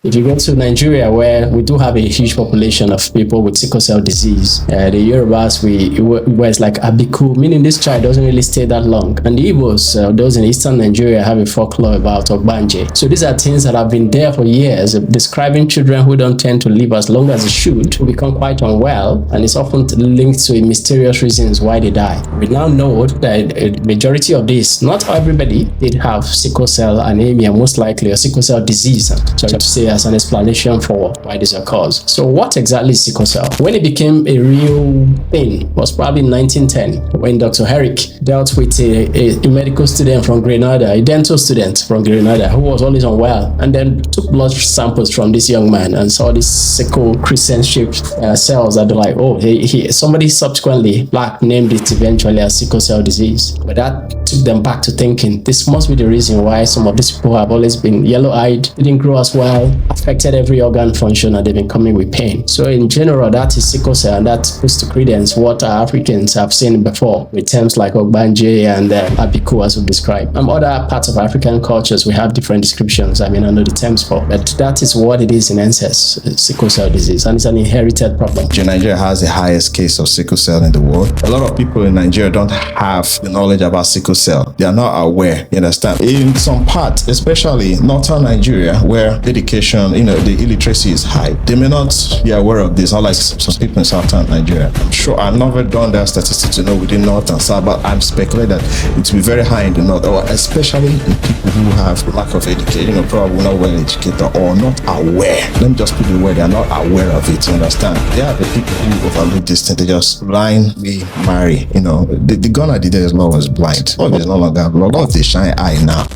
If you go to Nigeria, where we do have a huge population of people with sickle cell disease, the Yorubas, where it's like Abiku, meaning this child doesn't really stay that long. And the Igbos, those in eastern Nigeria, have a folklore about Ogbanje. So these are things that have been there for years, describing children who don't tend to live as long as they should, who become quite unwell, and it's often linked to mysterious reasons why they die. We now know that a majority of this, not everybody, did have sickle cell anemia, most likely, or sickle cell disease, to say, as an explanation for why this occurs. So what exactly is sickle cell? When it became a real thing was probably in 1910, when Dr. Herrick dealt with a medical student from Grenada, a dental student from Grenada, who was always unwell, and then took blood samples from this young man and saw these sickle crescent-shaped cells that are like, oh, somebody subsequently, Black, named it eventually as sickle cell disease. But that took them back to thinking, this must be the reason why some of these people have always been yellow-eyed, didn't grow as well, affected every organ function, and they've been coming with pain. So in general, that is sickle cell, and that puts to credence what our Africans have seen before with terms like Ogbanje and Abiku, as we've described. Other parts of African cultures, we have different descriptions, I know the terms for, but that is what it is in essence, sickle cell disease, and it's an inherited problem. Nigeria has the highest case of sickle cell in the world. A lot of people in Nigeria don't have the knowledge about sickle cell. They are not aware, you understand? In some parts, especially northern Nigeria, where education, the illiteracy is high, they may not be aware of this, unlike some people in southern Nigeria. I'm sure I've never done that statistics, within north and south, but I'm speculating that it will be very high in the north, or especially in people who have lack of education, probably not well educated or not aware. Let me just put it where they are not aware of it, you understand? They are the people who overlook this thing, they just blindly marry, the gun at the day is always blind. Oh, there's no longer blood, oh, they shine eye now.